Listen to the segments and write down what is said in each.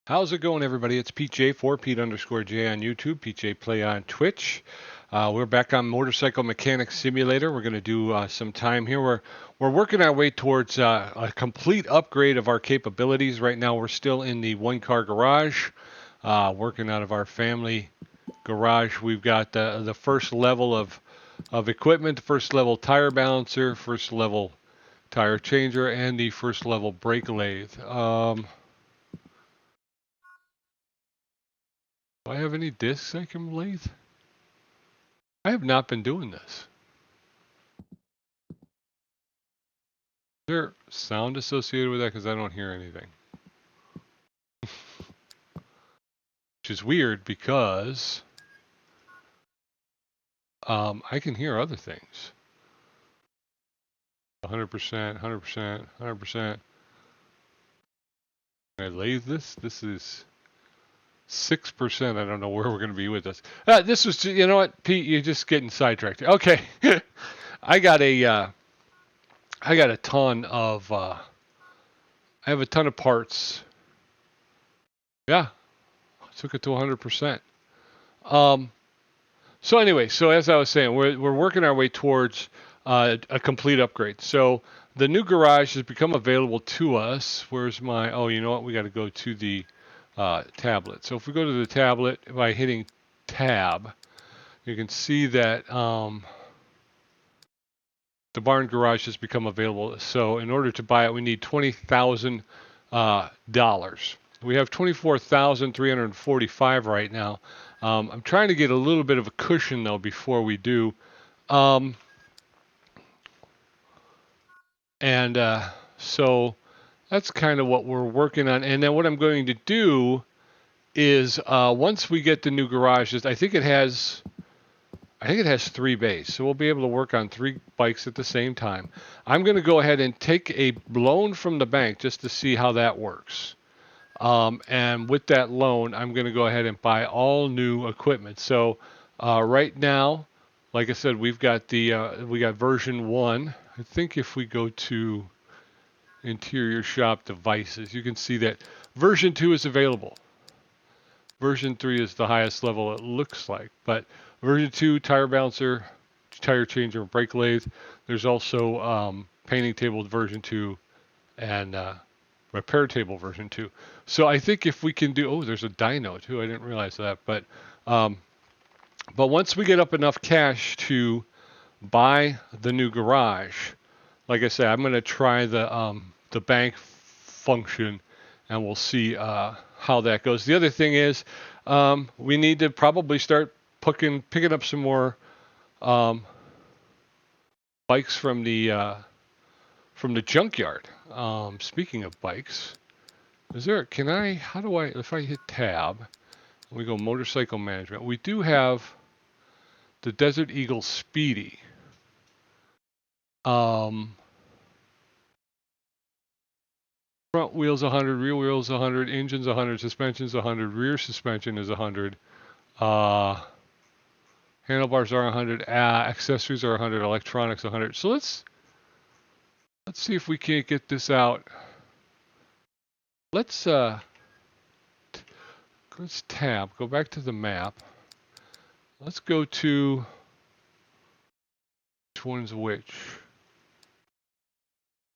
How's it going, everybody? It's Pete J for Pete underscore J on YouTube, Pete J Play on Twitch. We're back on Motorcycle Mechanics Simulator. We're going to do some time here. We're working our way towards a complete upgrade of our capabilities. Right now, we're still in the one-car garage, working out of our family garage. We've got the first level of equipment, the first level tire balancer, first level tire changer, and the first level brake lathe. Do I have any discs I can lathe? I have not been doing this. Is there sound associated with that? Because I don't hear anything. Which is weird because I can hear other things. 100%, 100%, 100%. Can I lathe this? This is 6%. I don't know where we're going to be with this. This was, you know what, Pete, you're just getting sidetracked. Okay. I got a ton of, I have a ton of parts. Yeah. Took it to 100%. So anyway, so as I was saying, we're working our way towards a complete upgrade. So the new garage has become available to us. Where's my? Oh, you know what? We got to go to the tablet. So if we go to the tablet by hitting Tab, you can see that the barn garage has become available. So in order to buy it, we need $20,000. We have 24,345 right now. I'm trying to get a little bit of a cushion though before we do. So that's kind of what we're working on. And then what I'm going to do is once we get the new garage, I think it has 3 bays, so we'll be able to work on 3 bikes at the same time. I'm going to go ahead and take a loan from the bank just to see how that works. And with that loan, I'm going to go ahead and buy all new equipment. So right now, like I said, we got version 1. I think if we go to interior shop devices, you can see that version 2 is available. Version 3 is the highest level it looks like, but version 2, tire balancer, tire changer, brake lathe. There's also painting table version 2 and repair table version 2. So I think if we can do, oh, there's a dyno too. I didn't realize that, but once we get up enough cash to buy the new garage, like I said, I'm going to try the bank function, and we'll see how that goes. The other thing is, we need to probably start picking up some more bikes from the junkyard. Speaking of bikes, if I hit tab, and we go motorcycle management, we do have the Desert Eagle Speedy. Front wheels 100, rear wheels 100, engines 100, suspensions 100, rear suspension is 100. Handlebars are 100, accessories are 100, electronics 100. So let's see if we can't get this out. Let's tab, go back to the map. Let's go to which one's which.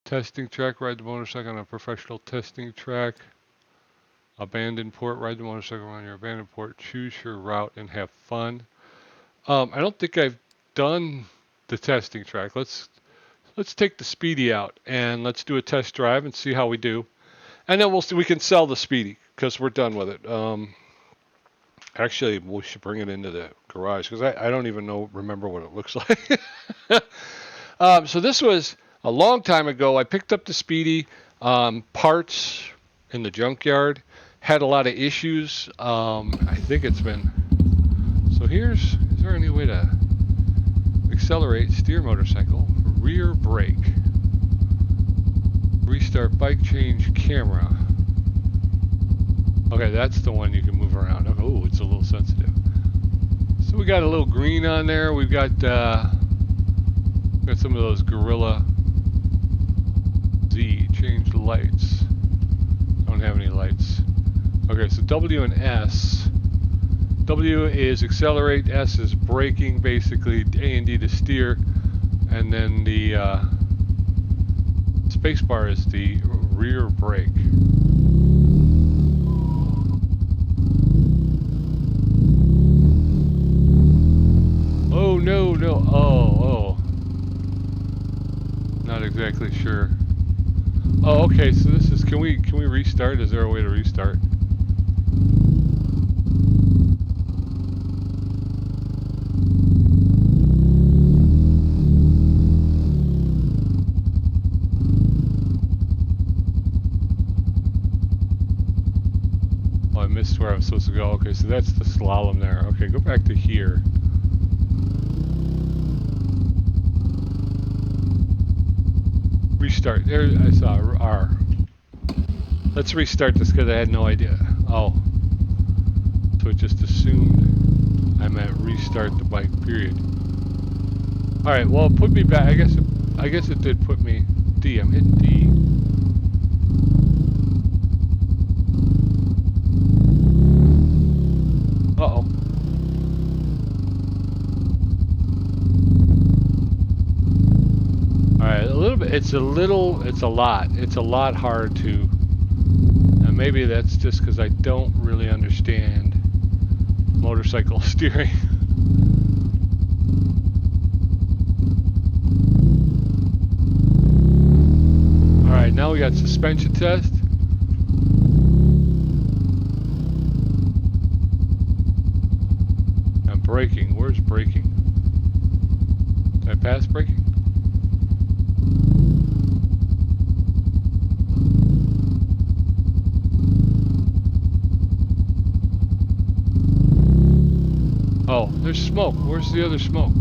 Testing track, ride the motorcycle on a professional testing track. Abandoned port, ride the motorcycle on your abandoned port. Choose your route and have fun. I don't think I've done the testing track. Let's take the Speedy out and let's do a test drive and see how we do. And then we can sell the Speedy because we're done with it. Actually, we should bring it into the garage because I don't even remember what it looks like. So this was a long time ago. I picked up the Speedy parts in the junkyard. Had a lot of issues. I think it's been. So is there any way to accelerate, steer motorcycle, rear brake, restart bike, change camera? Okay, that's the one you can move around. Oh, it's a little sensitive. So we got a little green on there. We've got some of those Gorilla Z. Change lights. Don't have any lights. Okay, so W and S. W is accelerate, S is braking, basically A and D to steer, and then the spacebar is the rear brake. Oh no, no, oh. Not exactly sure. Oh, okay, so this is, can we restart? Is there a way to restart? Oh, I missed where I was supposed to go. Okay, so that's the slalom there. Okay, go back to here. Restart. There, I saw R. Let's restart this because I had no idea. Oh. So it just assumed I meant restart the bike, period. Alright, well, it put me back. I guess it did put me D. I'm hitting D. Uh-oh. Alright, a little bit. It's a lot hard to, and maybe that's just because I don't really understand motorcycle steering. Alright, now we got suspension test. I'm braking. Where's braking? Did I pass braking? Oh, there's smoke. Where's the other smoke?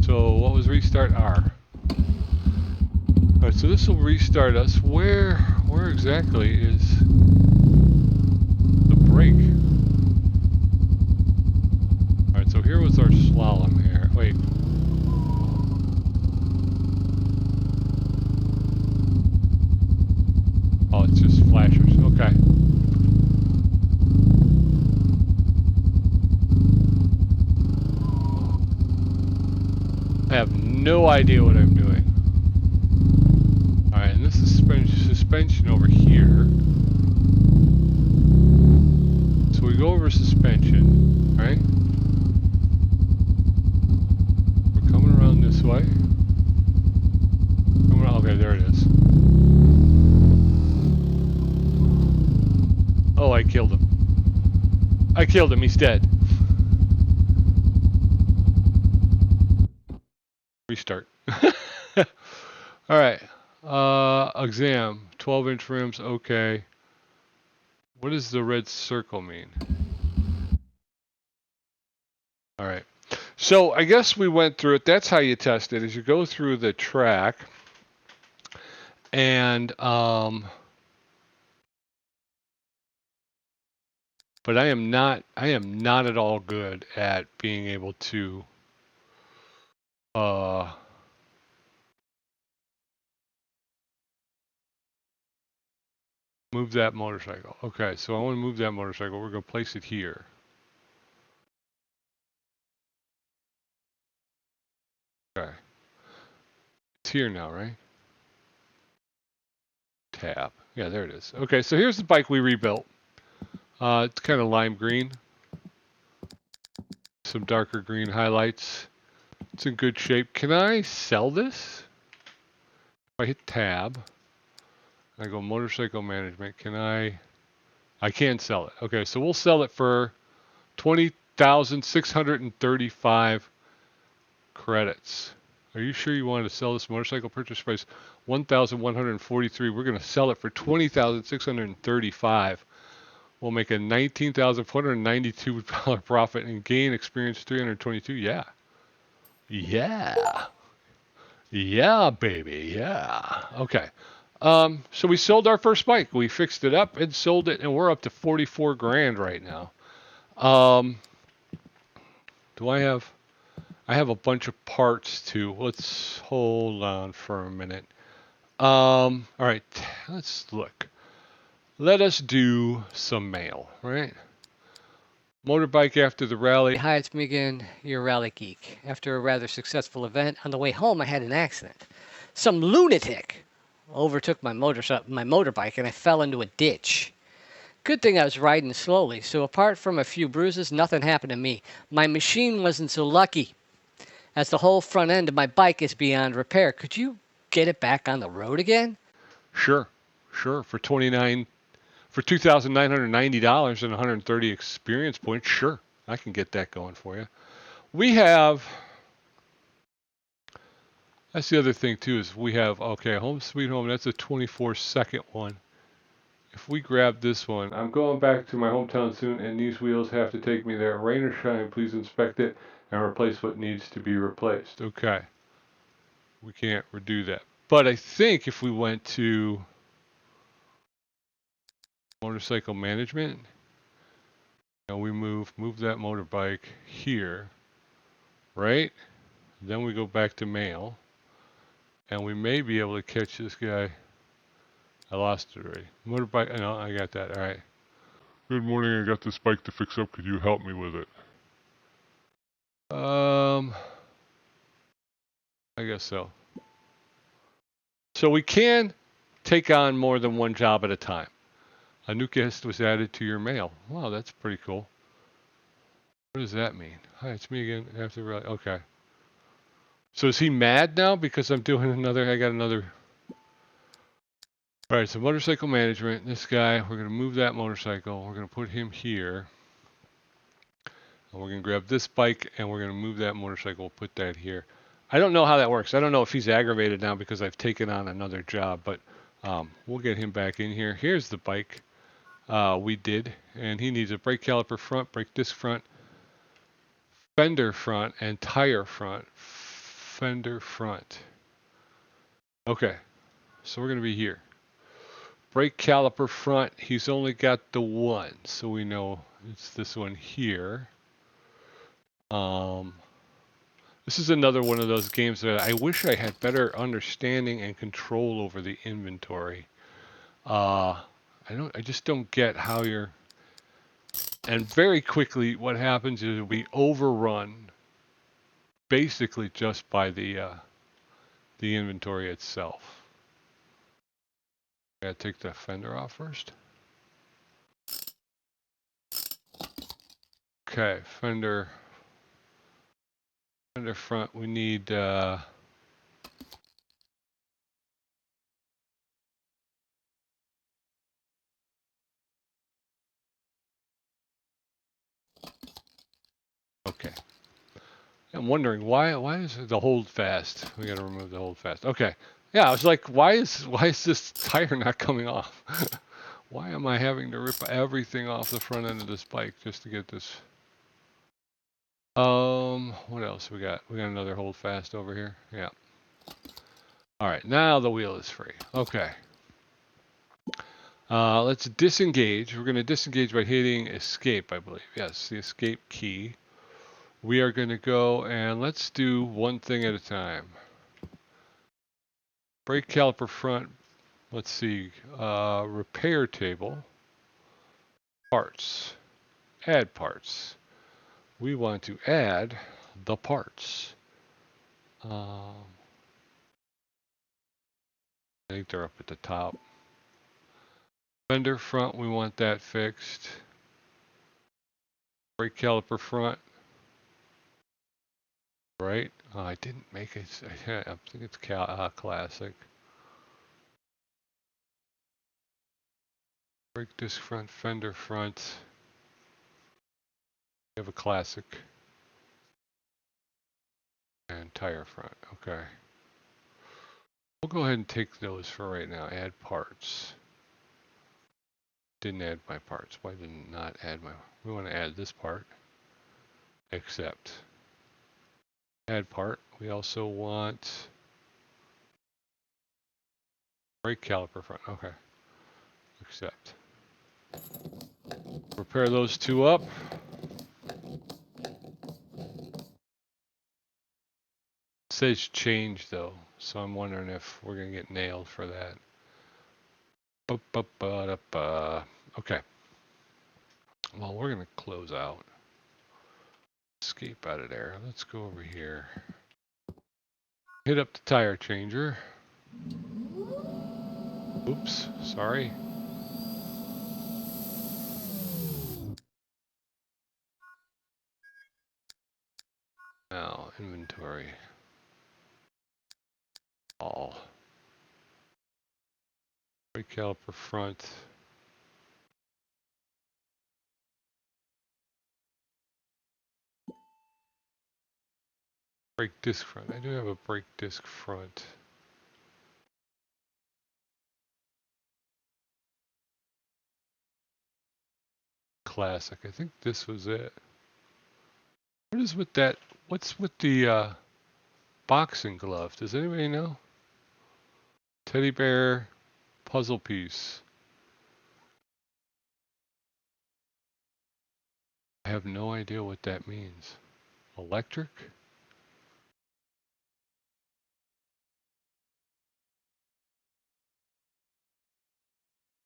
So what was restart R? Alright, so this will restart us. Where exactly is the brake? Alright, so here was our slalom here. Wait. Oh, it's just flashers. Okay. I have no idea what I'm doing. Alright, and this is suspension over here. So we go over suspension, right? We're coming around this way. Okay, there it is. Oh, I killed him. I killed him, he's dead. Restart. Alright. Exam. 12-inch rims, okay. What does the red circle mean? Alright. So I guess we went through it. That's how you test it, is you go through the track and but I am not at all good at being able to move that motorcycle. Okay, so I want to move that motorcycle. We're going to place it here. Okay. It's here now, right? Tab. Yeah, there it is. Okay, so here's the bike we rebuilt. It's kind of lime green. Some darker green highlights. It's in good shape. Can I sell this? If I hit tab, I go motorcycle management. Can I can sell it. Okay, so we'll sell it for 20,635 credits. Are you sure you wanted to sell this motorcycle? Purchase price 1,143. We're going to sell it for 20,635. We'll make a $19,492 profit and gain experience 322. Yeah. Yeah. Yeah, baby. Yeah. Okay. So we sold our first bike. We fixed it up and sold it, and we're up to 44 grand right now. Do I have I have a bunch of parts too. Let's hold on for a minute. All right, let's look. Let us do some mail, right? Motorbike after the rally. Hi, it's me again, your rally geek. After a rather successful event, on the way home I had an accident. Some lunatic overtook my motorbike and I fell into a ditch. Good thing I was riding slowly, so apart from a few bruises, nothing happened to me. My machine wasn't so lucky, as the whole front end of my bike is beyond repair. Could you get it back on the road again? Sure. For $2,990 and 130 experience points. Sure, I can get that going for you. We have. That's the other thing too is we have Home Sweet Home. That's a 24-second one. If we grab this one, I'm going back to my hometown soon, and these wheels have to take me there. Rain or shine, please inspect it and replace what needs to be replaced. Okay. We can't redo that. But I think if we went to motorcycle management, and we move that motorbike here, right? Then we go back to mail, and we may be able to catch this guy. I lost it already. Motorbike, no, I got that. All right. Good morning. I got this bike to fix up. Could you help me with it? I guess so. So we can take on more than one job at a time. A new guest was added to your mail. Wow, that's pretty cool. What does that mean? Hi, it's me again. After okay. So is he mad now because I'm doing another? I got another. All right. So motorcycle management. This guy. We're gonna move that motorcycle. We're gonna put him here. And we're gonna grab this bike and we're gonna move that motorcycle. Put that here. I don't know how that works. I don't know if he's aggravated now because I've taken on another job, but we'll get him back in here. Here's the bike we did, and he needs a brake caliper front, brake disc front, fender front, and tire front. Fender front. Okay, so we're going to be here. Brake caliper front, he's only got the one, so we know it's this one here. This is another one of those games that I wish I had better understanding and control over the inventory. I just don't get how you're. And very quickly, what happens is we overrun, basically just by the inventory itself. Gotta take the fender off first. Okay, fender front. We need. Okay. I'm wondering why is the hold fast? We got to remove the hold fast. Okay. Yeah, I was like, why is this tire not coming off? Why am I having to rip everything off the front end of this bike just to get this? What else we got? We got another hold fast over here. Yeah. All right, now the wheel is free. Okay. Let's disengage. We're going to disengage by hitting escape, I believe. Yes, the escape key. We are going to go and let's do one thing at a time. Brake caliper front. Let's see. Repair table. Parts. Add parts. We want to add the parts. I think they're up at the top. Fender front, we want that fixed. Brake caliper front. Right? Oh, I didn't make it. I think it's classic. Brake disc front, fender front. We have a classic. And tire front. Okay. We'll go ahead and take those for right now. Add parts. Didn't add my parts. Why did not add my... We want to add this part. Accept. Add part. We also want... brake caliper front. Okay. Accept. Repair those two up. says change though, so I'm wondering if we're gonna get nailed for that. Okay. Well, we're gonna close out. Escape out of there. Let's go over here. Hit up the tire changer. Oops, sorry. Now, inventory. All. Brake caliper front. Brake disc front. I do have a brake disc front. Classic. I think this was it. What is with that? What's with the boxing glove? Does anybody know? Teddy bear, puzzle piece. I have no idea what that means. Electric?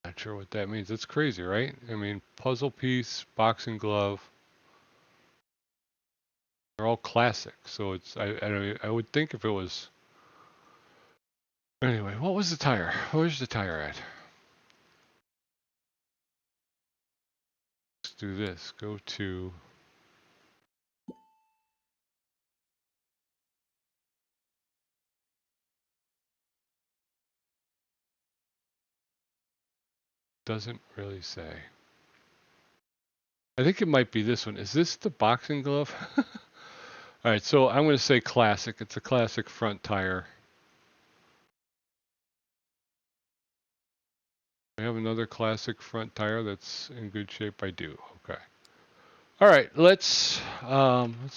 Not sure what that means. That's crazy, right? I mean, puzzle piece, boxing glove. They're all classic. So it's I would think if it was. Anyway, what was the tire? Where's the tire at? Let's do this. Go to. Doesn't really say. I think it might be this one. Is this the boxing glove? All right, so I'm going to say classic. It's a classic front tire. I have another classic front tire that's in good shape. I do. Okay. All right, let's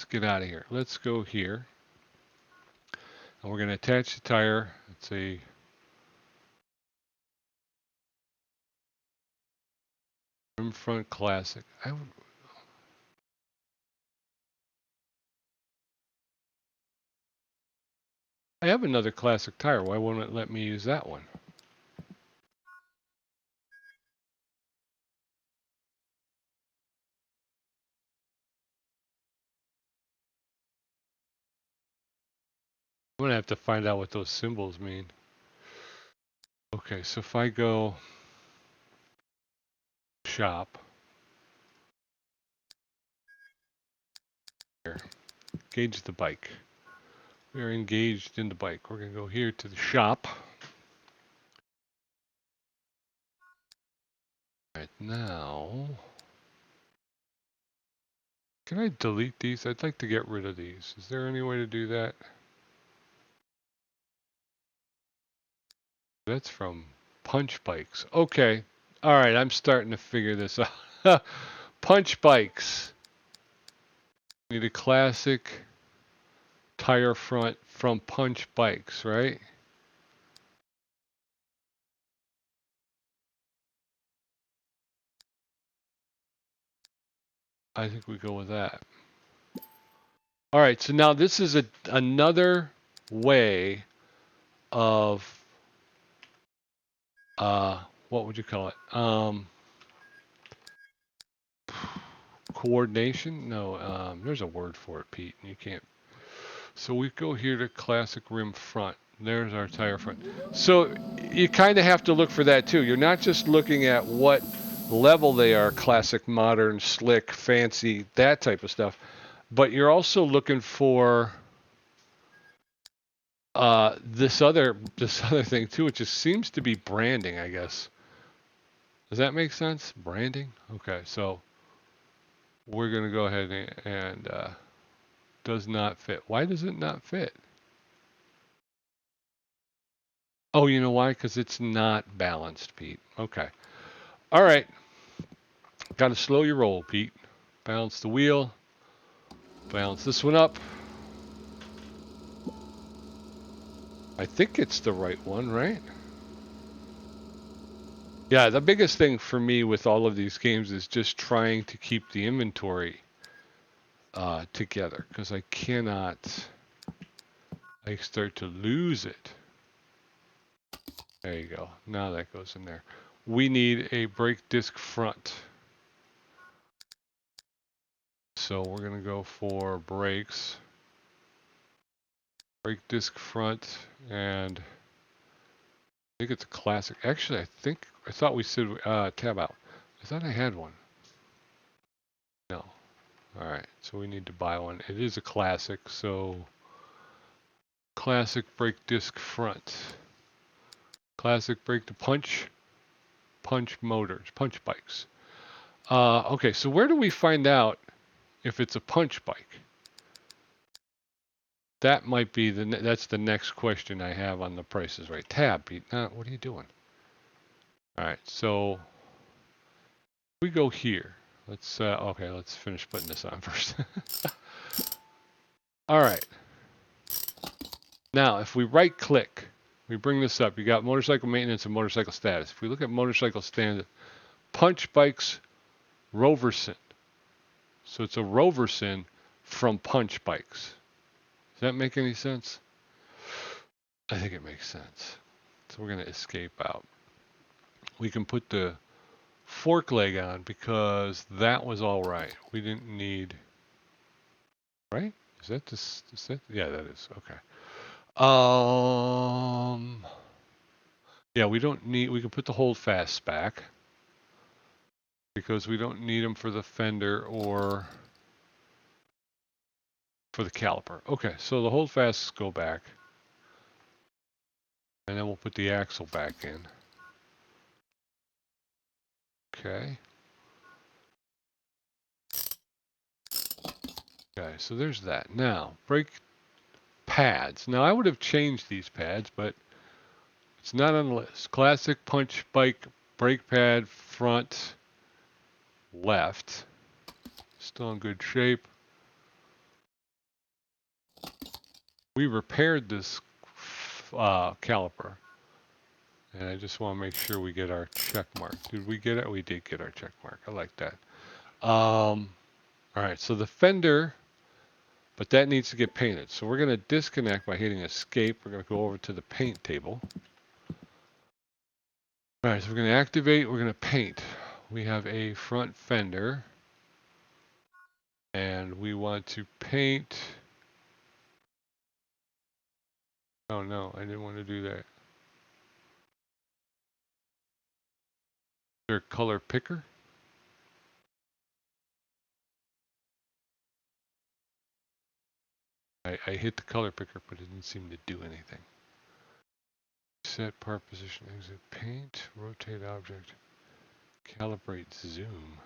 get out of here. Let's go here, and we're going to attach the tire. It's a rim front classic. I have another classic tire. Why won't it let me use that one? I'm going to have to find out what those symbols mean. Okay, so if I go shop, here, engage the bike. We are engaged in the bike. We're going to go here to the shop. Right now, can I delete these? I'd like to get rid of these. Is there any way to do that? That's from Punch Bikes. Okay. All right, I'm starting to figure this out. Punch Bikes. Need a classic tire front from Punch Bikes, right? I think we go with that. All right, so now this is another way of what would you call it? Coordination? No, there's a word for it, Pete. You can't. So we go here to classic rim front. There's our tire front. So you kind of have to look for that too. You're not just looking at what level they are, classic, modern, slick, fancy, that type of stuff, but you're also looking for this other thing too, which just seems to be branding, I guess. Does that make sense? Branding? Okay, so we're gonna go ahead and does not fit. Why does it not fit? Oh, you know why? Because it's not balanced, Pete. Okay. All right. Got to slow your roll, Pete. Balance the wheel. Balance this one up. I think it's the right one, right? Yeah, the biggest thing for me with all of these games is just trying to keep the inventory together, because I cannot I start to lose it. There you go. Now that goes in there. We need a brake disc front. So we're going to go for brakes. Brake disc front, and I think it's a classic. Actually, I thought we said tab out. I thought I had one. No. All right, so we need to buy one. It is a classic, so classic brake disc front. Classic brake to punch motors, punch bikes. Okay, so where do we find out if it's a punch bike? That might be that's the next question I have on the Price is Right tab. Pete, what are you doing? All right, so we go here. Let's okay, let's finish putting this on first. All right. Now, if we right click, we bring this up. You got motorcycle maintenance and motorcycle status. If we look at motorcycle standard, punch bikes Roverson. So it's a Roverson from punch bikes. Does that make any sense? I think it makes sense. So we're going to escape out. We can put the fork leg on because that was all right. We didn't need, right? Is that this? Is that? Yeah, that is. Okay. Yeah, we don't need, we can put the holdfasts back because we don't need them for the fender or for the caliper. Okay, so the holdfasts go back. And then we'll put the axle back in. Okay. Okay, so there's that. Now, brake pads. Now, I would have changed these pads, but it's not on the list. Classic punch bike brake pad front left. Still in good shape. We repaired this caliper. And I just want to make sure we get our check mark. Did we get it? We did get our check mark. I like that. All right, so the fender, but that needs to get painted. So we're going to disconnect by hitting escape. We're going to go over to the paint table. All right, so we're going to activate. We're going to paint. We have a front fender. And we want to paint. Oh no, I didn't want to do that. Is there a color picker? I hit the color picker, but it didn't seem to do anything. Set part position, exit, paint, rotate object, calibrate zoom.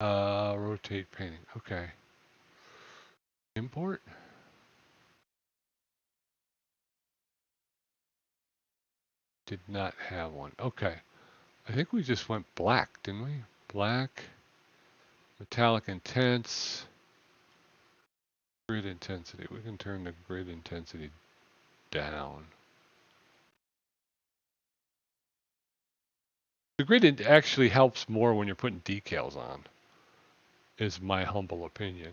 Rotate painting, okay. Import? Did not have one, okay. I think we just went black, didn't we? Black, metallic intense, grid intensity. We can turn the grid intensity down. The grid actually helps more when you're putting decals on, is my humble opinion.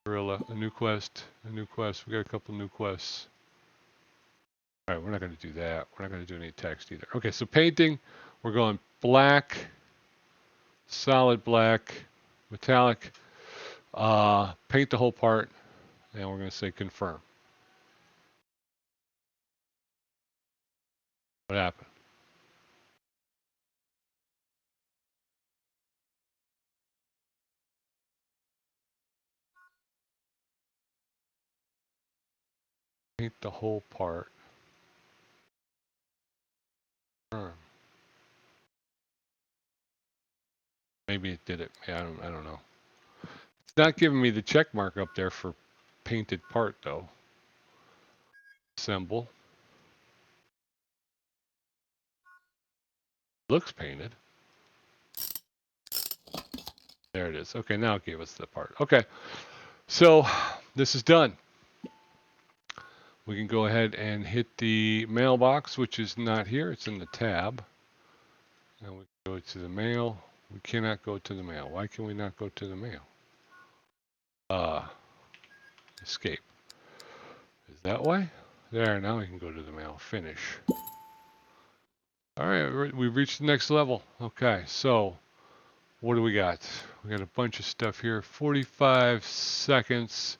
Gorilla, a new quest. We got a couple new quests. All right, we're not going to do that. We're not going to do any text either. Okay, so painting, we're going black, solid black, metallic, paint the whole part, and we're going to say confirm. What happened? Paint the whole part. Confirm. Maybe it did it. Yeah, I don't know. It's not giving me the check mark up there for painted part though. Assemble. Looks painted. There it is. Okay, now it gave us the part. Okay, so this is done. We can go ahead and hit the mailbox, which is not here. It's in the tab. And we go to the mail. We cannot go to the mail. Why can we not go to the mail? escape. Is that way? There, now we can go to the mail. Finish. Alright, we've reached the next level. Okay, so what do we got? We got a bunch of stuff here. 45 seconds.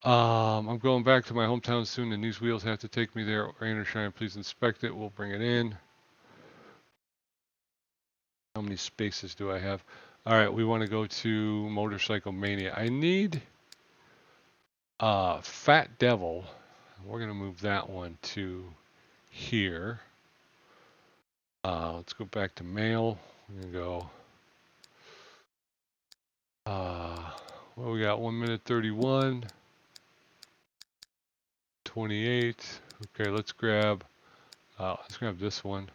I'm going back to my hometown soon, and these wheels have to take me there. Rain or shine, please inspect it. We'll bring it in. How many spaces do I have? Alright, we want to go to Motorcycle Mania. I need Fat Devil. We're going to move that one to here. Let's go back to mail. We're going to go. Well, we got 1 minute 31. 28. Okay, let's grab this one.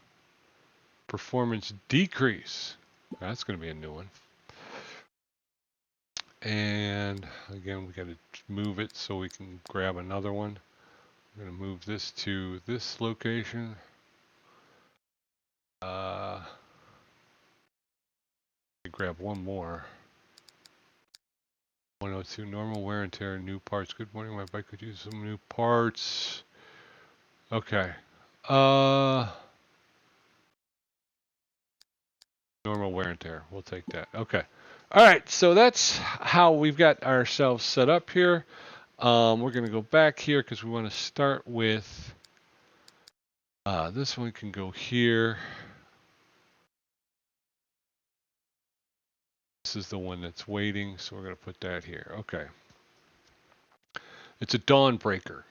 Performance decrease. That's going to be a new one. And again, we got to move it so we can grab another one. I'm going to move this to this location. Grab one more. 102 normal wear and tear, new parts. Good morning, my bike could use some new parts. Okay. Normal wear and tear. We'll take that. Okay. All right. So that's how we've got ourselves set up here. We're going to go back here because we want to start with this one can go here. This is the one that's waiting, so we're going to put that here. Okay. It's a Dawnbreaker.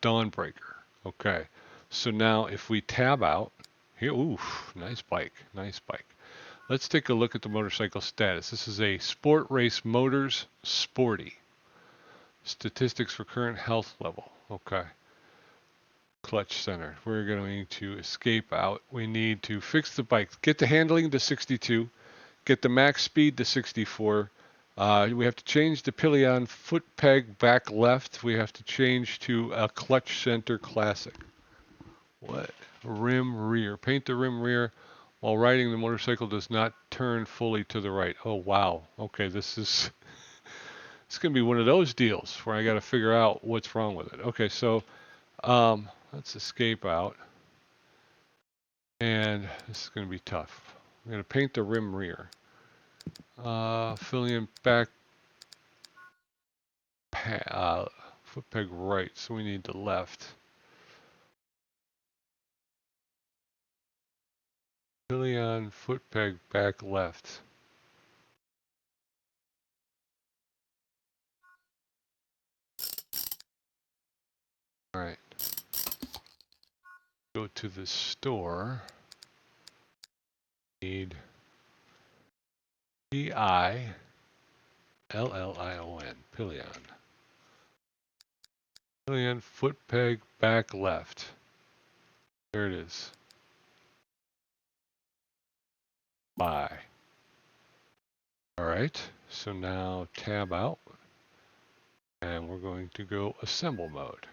Dawnbreaker. Okay. So now if we tab out here, ooh, nice bike. Nice bike. Let's take a look at the motorcycle status. This is a Sport Race Motors Sporty. Statistics for current health level. Okay. Clutch center. We're going to escape out. We need to fix the bike. Get the handling to 62. Get the max speed to 64. We have to change the pillion foot peg back left. We have to change to a clutch center classic. What? Rim rear. Paint the rim rear. While riding, the motorcycle does not turn fully to the right. Oh, wow. Okay, this is it's going to be one of those deals where I got to figure out what's wrong with it. Okay, so let's escape out. And this is going to be tough. I'm going to paint the rim rear. Fill in back foot peg right, so we need the left. Pillion foot peg back left. All right. Go to the store. Need P-I-L-L-I-O-N, pillion. Pillion foot peg back left. There it is. Buy. All right. So now tab out. And we're going to go assemble mode.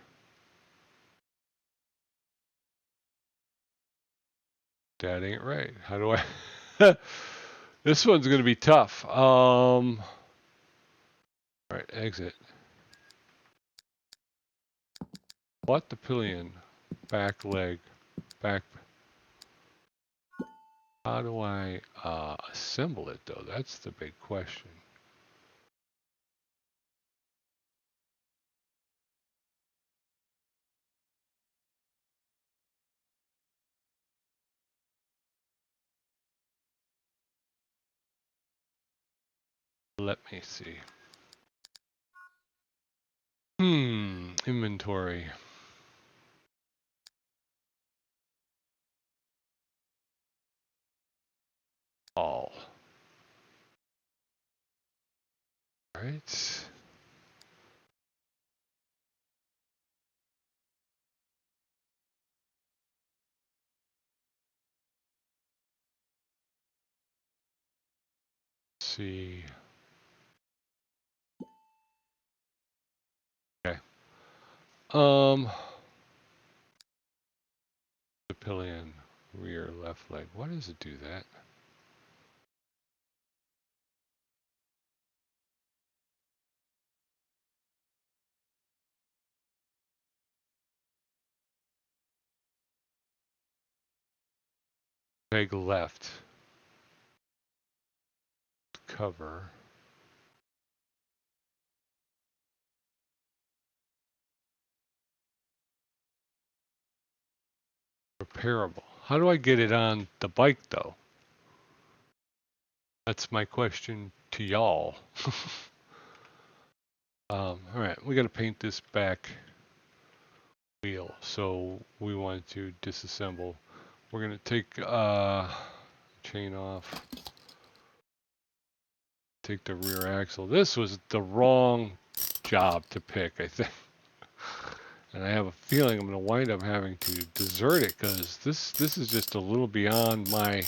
That ain't right. How do I? This one's going to be tough. All right, exit. What the pillion, back leg, back. How do I assemble it though? That's the big question. Let me see. Inventory. All. Right. See. Okay. The pillion, rear left leg. Why does it do that? Peg left. Cover. Repairable. How do I get it on the bike though? That's my question to y'all. All right, we got to paint this back wheel. So we want to disassemble. We're gonna take chain off. Take the rear axle. This was the wrong job to pick, I think. And I have a feeling I'm going to wind up having to desert it because this is just a little beyond my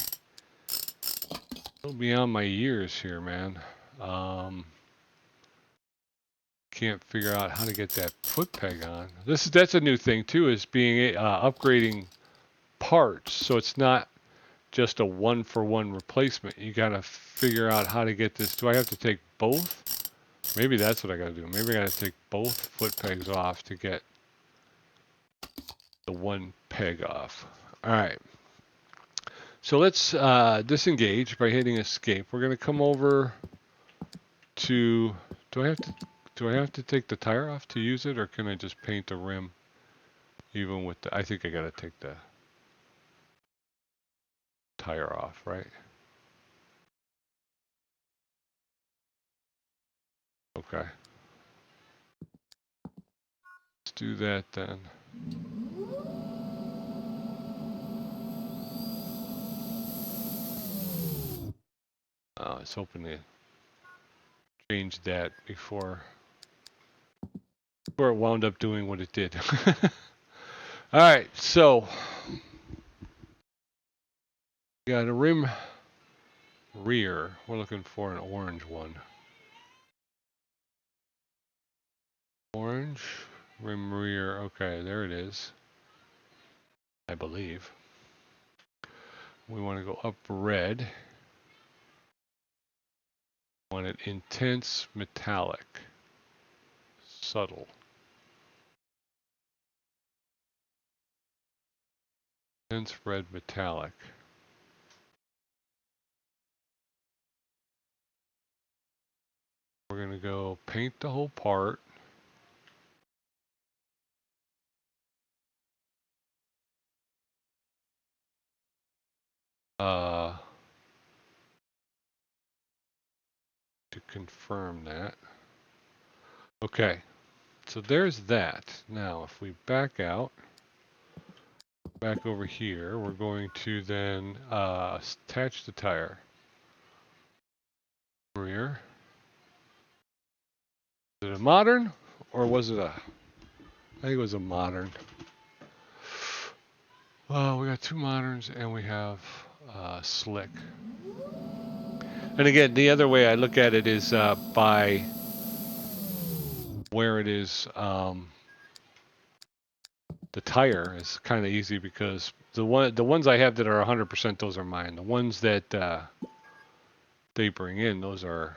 years here, man. Can't figure out how to get that foot peg on. That's a new thing too, is being upgrading parts, so it's not just a one-for-one replacement. You got to figure out how to get this. Do I have to take both? Maybe that's what I got to do. Maybe I got to take both foot pegs off to get the one peg off. All right. So let's disengage by hitting escape. We're going to come over to. Do I have to take the tire off to use it, or can I just paint the rim? Even with the, I think I got to take the tire off, right? Okay. Let's do that then. I was hoping to change that before it wound up doing what it did. All right, so we got a rim rear. We're looking for an orange one. Orange rim rear. Okay, there it is. I believe. We want to go up red. Want it intense metallic. Subtle. Intense red metallic. We're going to go paint the whole part. To confirm that. Okay, so there's that. Now, if we back out, back over here, we're going to then attach the tire. Rear. Is it a modern, or was it a? I think it was a modern. Well, we got two moderns, and we have slick. And again, the other way I look at it is by where it is. The tire is kind of easy because the ones I have that are 100%, those are mine. The ones that they bring in, those are.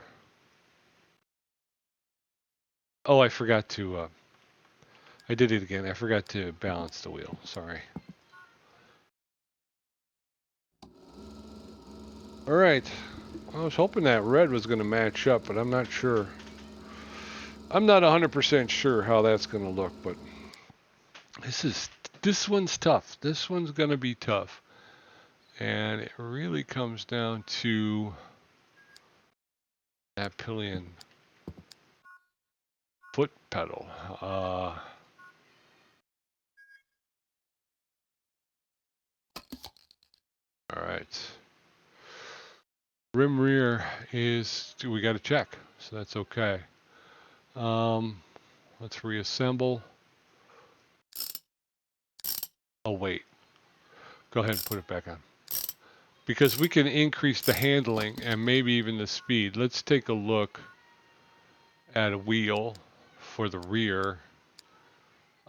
Oh, I forgot to. I did it again. I forgot to balance the wheel. Sorry. All right. I was hoping that red was going to match up, but I'm not sure. I'm not 100% sure how that's going to look, but this one's tough. This one's going to be tough. And it really comes down to that pillion foot pedal. All right. Rim rear is, we got to check, so that's okay. Let's reassemble. Oh, wait. Go ahead and put it back on. Because we can increase the handling and maybe even the speed. Let's take a look at a wheel for the rear.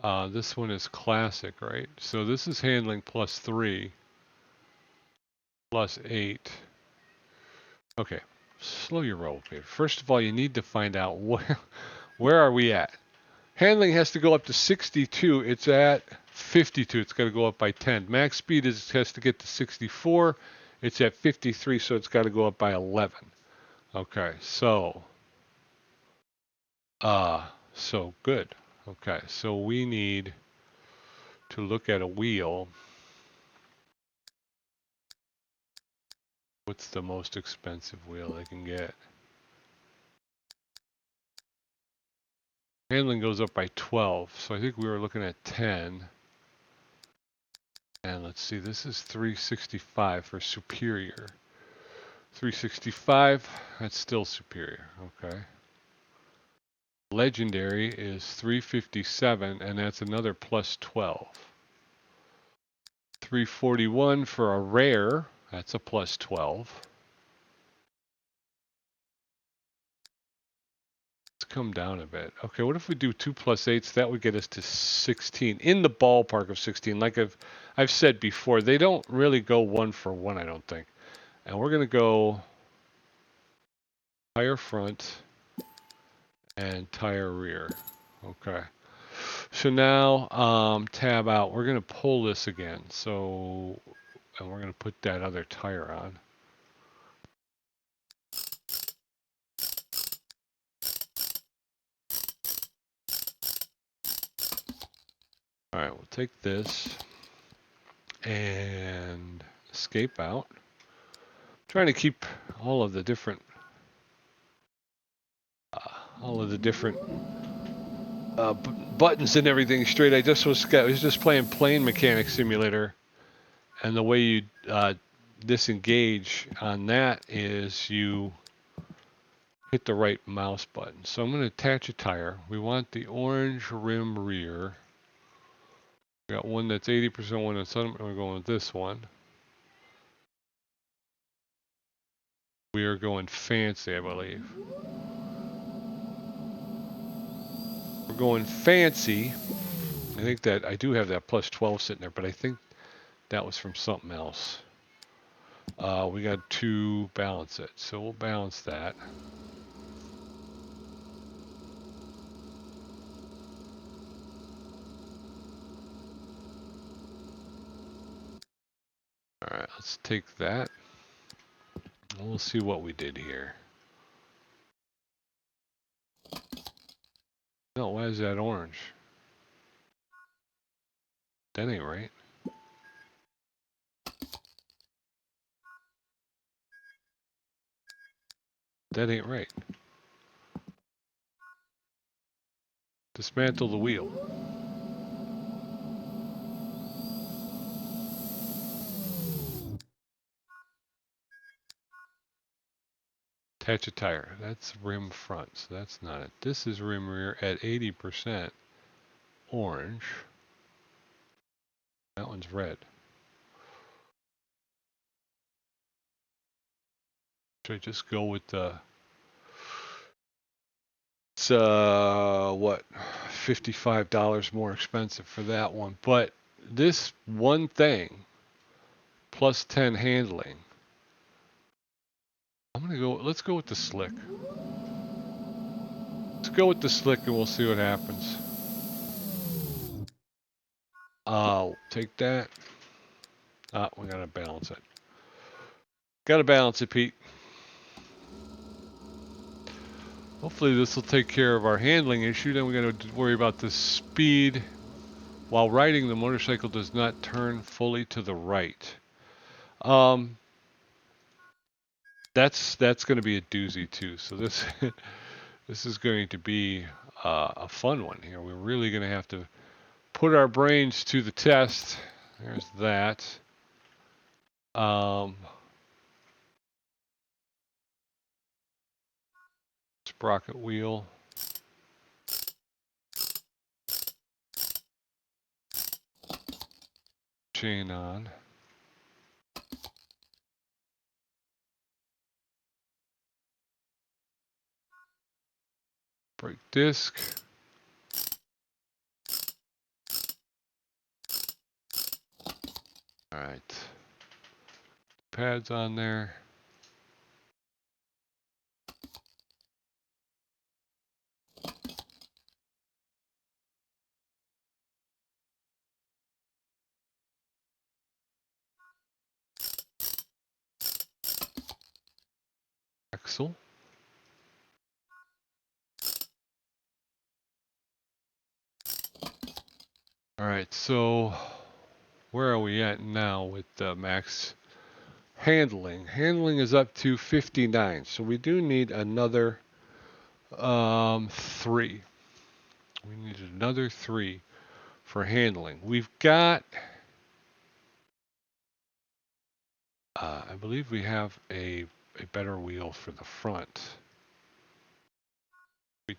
This one is classic, right? So this is handling +3, +8. Okay, slow your roll, Peter. First of all, you need to find out where are we at. Handling has to go up to 62. It's at 52. It's got to go up by 10. Max speed has to get to 64. It's at 53, so it's got to go up by 11. Okay, so good. Okay, so we need to look at a wheel. What's the most expensive wheel I can get? Handling goes up by 12, so I think we were looking at 10. And let's see, this is 365 for superior. 365, that's still superior, okay. Legendary is 357, and that's another plus 12. 341 for a rare, that's a plus 12. Let's come down a bit. Okay, what if we do 2 plus 8s? That would get us to 16, in the ballpark of 16. Like I've said before, they don't really go 1 for 1, I don't think. And we're going to go tire front and tire rear. Okay. So now, tab out. We're going to pull this again. So, and we're going to put that other tire on. All right, we'll take this and escape out. Trying to keep all of the different buttons and everything straight. I was just playing Plane Mechanic Simulator, and the way you disengage on that is you hit the right mouse button. So I'm going to attach a tire. We want the orange rim rear. We got one that's 80%, one that's 100%. We're going with this one. We are going fancy, I believe. We're going fancy. I think that I do have that plus 12 sitting there, but I think that was from something else. We got to balance it, so we'll balance that. All right, let's take that. We'll see what we did here. No, why is that orange? That ain't right. That ain't right. Dismantle the wheel. Attach a tire. That's rim front, so that's not it. This is rim rear at 80%. Orange. That one's red. Should I just go with the... It's, what? $55 more expensive for that one. But this one thing, plus 10 handling. Let's go with the slick. Let's go with the slick and we'll see what happens. I'll take that. We gotta balance it. Gotta balance it, Pete. Hopefully this will take care of our handling issue. Then we gotta worry about the speed. While riding, the motorcycle does not turn fully to the right. That's going to be a doozy too. So this this is going to be a fun one here. We're really going to have to put our brains to the test. There's that. Sprocket wheel. Chain on. Brake disc. All right. Pads on there. axle. All right, so where are we at now with max handling? Handling is up to 59, so we do need another 3. We need another 3 for handling. We've got, I believe we have a better wheel for the front. We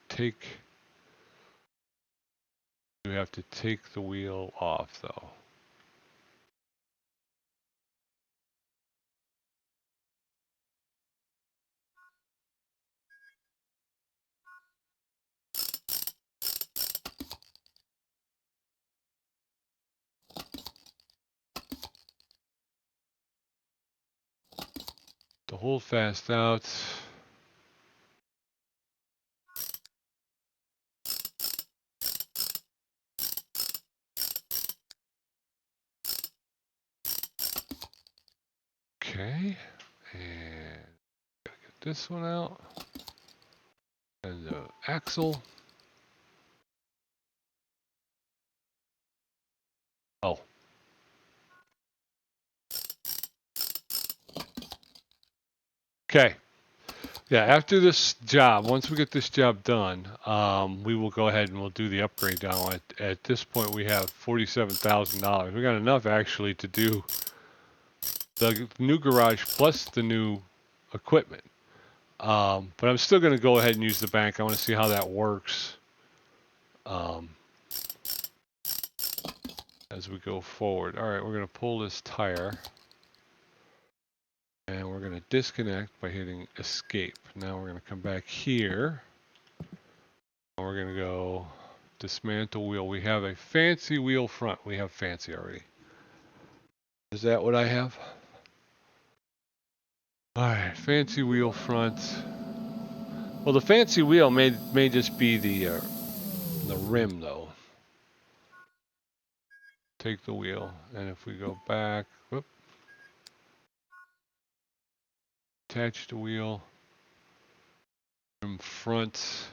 have to take the wheel off though. To hold fast out. Okay, and gotta get this one out. And the axle. Oh. Okay. Yeah, after this job, once we get this job done, we will go ahead and we'll do the upgrade now. At this point, we have $47,000. We got enough actually to do the new garage plus the new equipment. But I'm still going to go ahead and use the bank. I want to see how that works as we go forward. All right, we're going to pull this tire. And we're going to disconnect by hitting escape. Now we're going to come back here. And we're going to go dismantle wheel. We have a fancy wheel front. We have fancy already. Is that what I have? All right, fancy wheel front. Well, the fancy wheel may just be the rim though. Take the wheel, and if we go back, whoop, attach the wheel, rim front.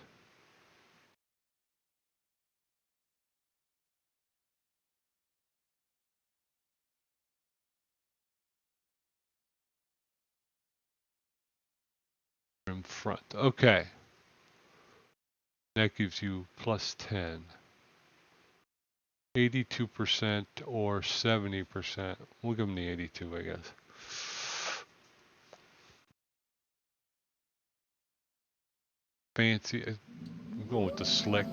Rim front. Okay. That gives you plus 10. 82% or 70%. We'll give them the 82, I guess. Fancy. I'm going with the slick.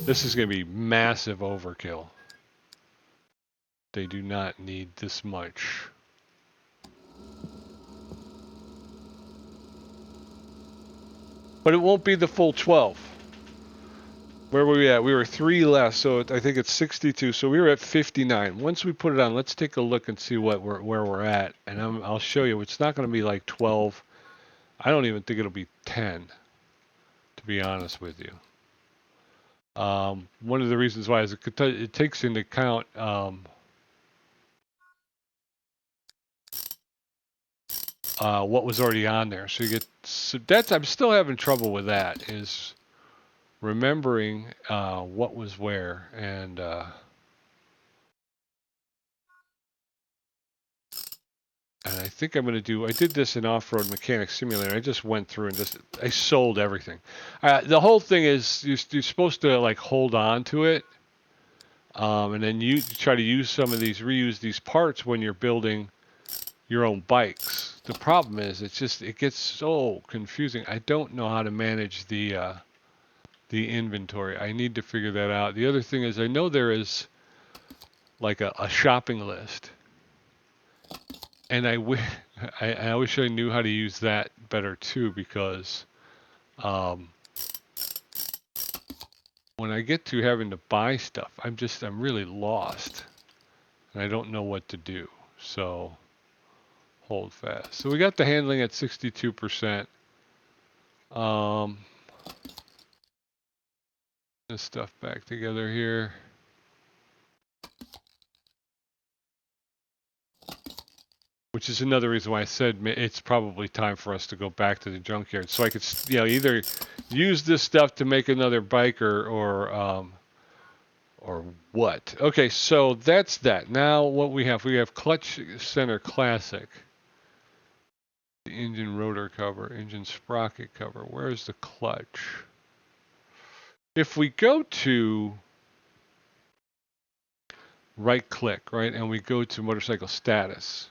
This is going to be massive overkill. They do not need this much. But it won't be the full 12. Where were we at? We were 3 less, so I think it's 62. So we were at 59. Once we put it on, let's take a look and see where we're at. And I'll show you. It's not going to be like 12. I don't even think it'll be 10, to be honest with you. One of the reasons why is it takes into account what was already on there. So you get, so that's, I'm still having trouble with that, is remembering what was where. And I think I'm going to I did this in Off-Road Mechanic Simulator. I just went through and I sold everything. The whole thing is you're supposed to like hold on to it. And then you try to reuse these parts when you're building your own bikes. The problem is it gets so confusing. I don't know how to manage the inventory. I need to figure that out. The other thing is I know there is like a shopping list. And I wish I knew how to use that better too, because when I get to having to buy stuff, I'm really lost. And I don't know what to do. So hold fast. So we got the handling at 62%. This stuff back together here. which is another reason why I said it's probably time for us to go back to the junkyard, so I could, either use this stuff to make another bike or what. Okay, so that's that. Now what we have clutch center classic, the engine rotor cover, engine sprocket cover. Where's the clutch? If we go to right click, right, and we go to motorcycle status,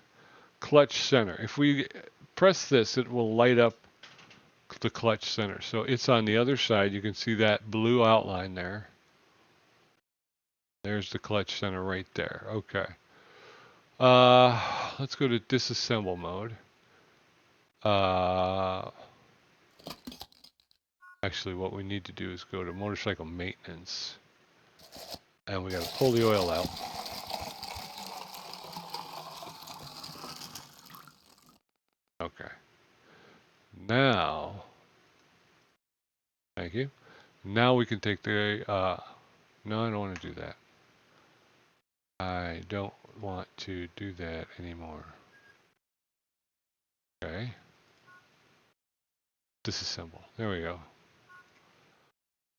clutch center. If we press this, it will light up the clutch center. So it's on the other side. You can see that blue outline there. There's the clutch center right there. Okay. Let's go to disassemble mode. Actually, what we need to do is go to motorcycle maintenance. And we got to pull the oil out. Okay. Now, thank you. Now we can take the, no, I don't want to do that. I don't want to do that anymore. Okay. Disassemble. There we go.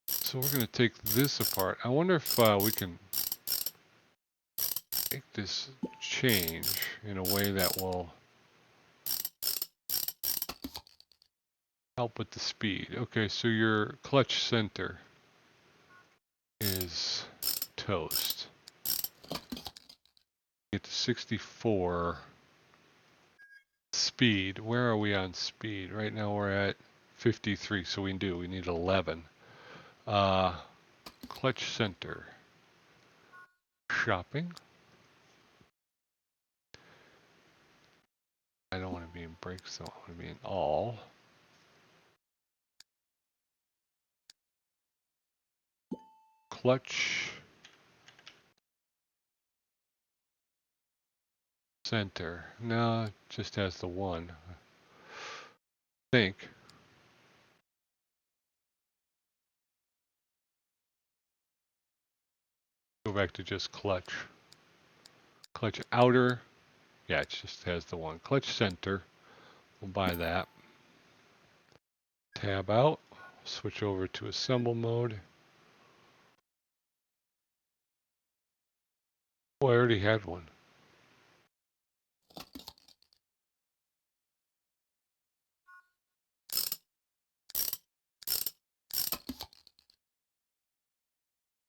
So we're going to take this apart. I wonder if we can make this change in a way that will help with the speed. Okay, so your clutch center is toast. Get to 64 speed. Where are we on speed? Right now we're at 53, so we need 11. Clutch center. Shopping. I don't want to be in brakes, so I want to be in all. Clutch center. No, it just has the one. I think. Go back to just clutch. Clutch outer. Yeah, it just has the one. Clutch center. We'll buy that. Tab out. Switch over to assemble mode. Oh, I already had one.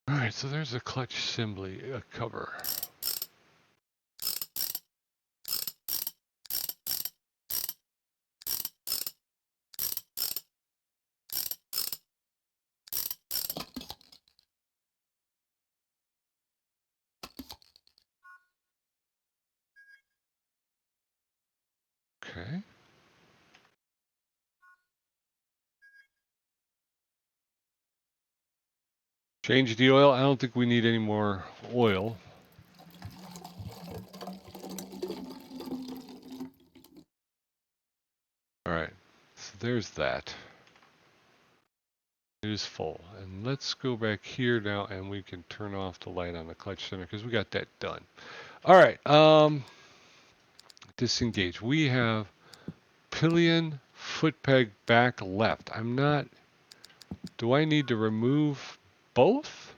Alright, so there's a clutch assembly cover. Okay. Change the oil. I don't think we need any more oil. Alright, so there's that. It is full. And let's go back here now and we can turn off the light on the clutch center because we got that done. Alright, disengage. We have pillion foot peg back left. I'm not... Do I need to remove both?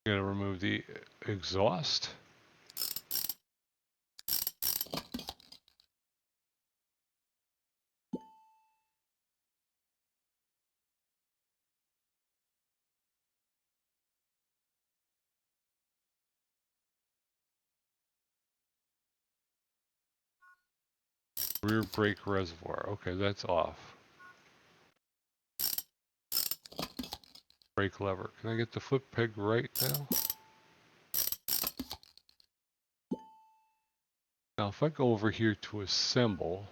Gotta remove the exhaust. Rear brake reservoir. Okay, that's off. Brake lever. Can I get the foot peg right now? Now, if I go over here to assemble,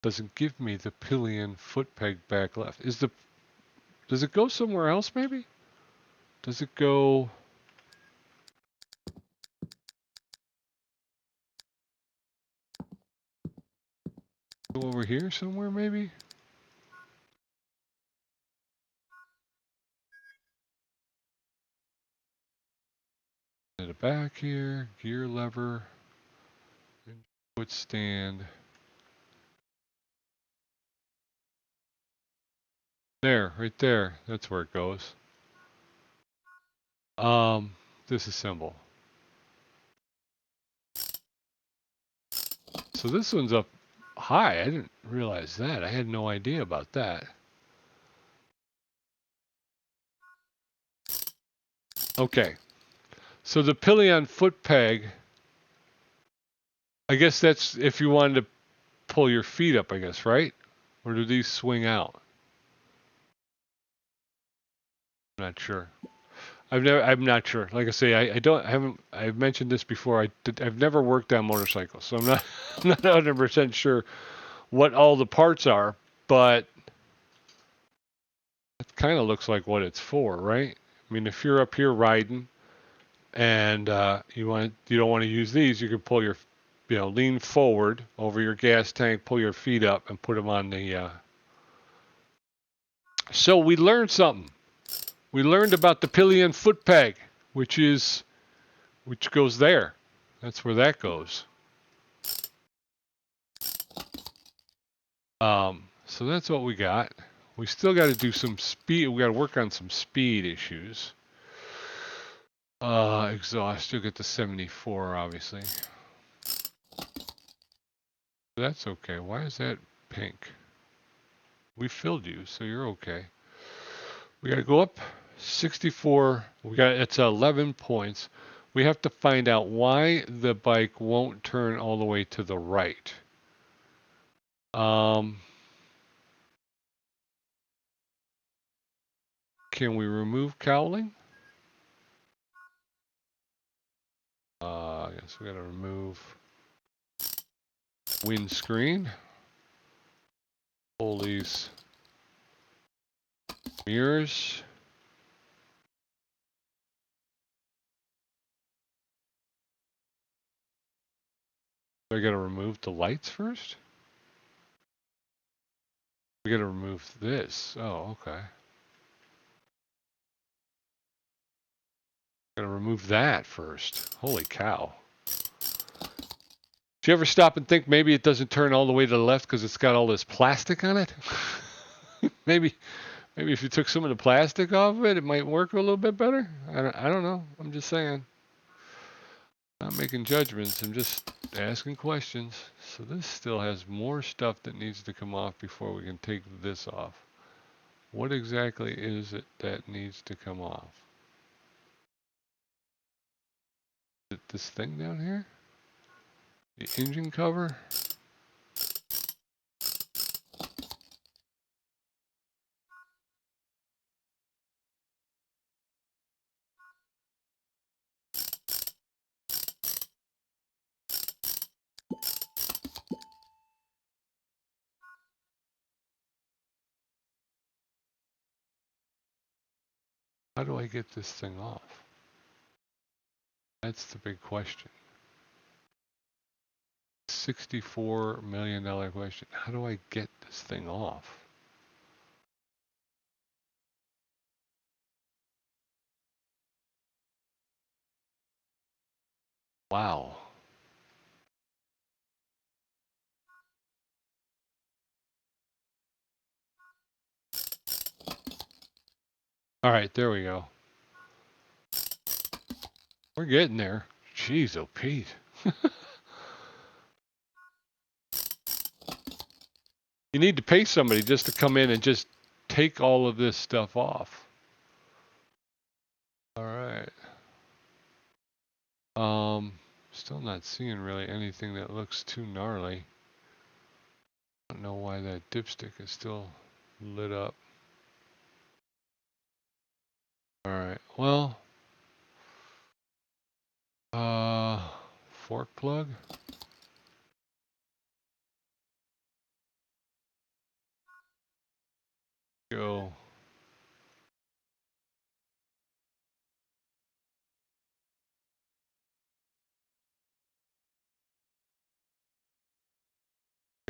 doesn't give me the pillion foot peg back left. Does it go somewhere else maybe? Does it go over here somewhere maybe? In the back here, gear lever, input stand. There, right there. That's where it goes. Disassemble. So this one's up high. I didn't realize that. I had no idea about that. Okay. So the pillion foot peg, I guess that's if you wanted to pull your feet up, I guess, right? Or do these swing out? I'm not sure. I'm not sure. Like I say, I've mentioned this before. I've never worked on motorcycles, so I'm not, I'm not 100% sure what all the parts are, but it kind of looks like what it's for, right? I mean, if you're up here riding and you don't want to use these, you can pull your, lean forward over your gas tank, pull your feet up, and put them on the. So we learned something. We learned about the pillion foot peg, which goes there. That's where that goes. So that's what we got. We still got to do some speed. We got to work on some speed issues. Exhaust. You'll get to 74, obviously. That's okay. Why is that pink? We filled you, so you're okay. We got to go up 64. It's 11 points. We have to find out why the bike won't turn all the way to the right. Can we remove cowling? I guess we got to remove windscreen. Pull these mirrors. I got to remove the lights first? We got to remove this. Oh, okay. Got to remove that first. Holy cow. Do you ever stop and think maybe it doesn't turn all the way to the left because it's got all this plastic on it? maybe if you took some of the plastic off of it, it might work a little bit better. I don't know. I'm just saying. Not making judgments. I'm just asking questions. So this still has more stuff that needs to come off before we can take this off. What exactly is it that needs to come off? Is it this thing down here? The engine cover? How do I get this thing off? That's the big question. $64 million question. How do I get this thing off? Wow. All right, there we go. We're getting there. Jeez, oh Pete. You need to pay somebody just to come in and just take all of this stuff off. All right. Still not seeing really anything that looks too gnarly. I don't know why that dipstick is still lit up. All right. Well, fork plug. Go.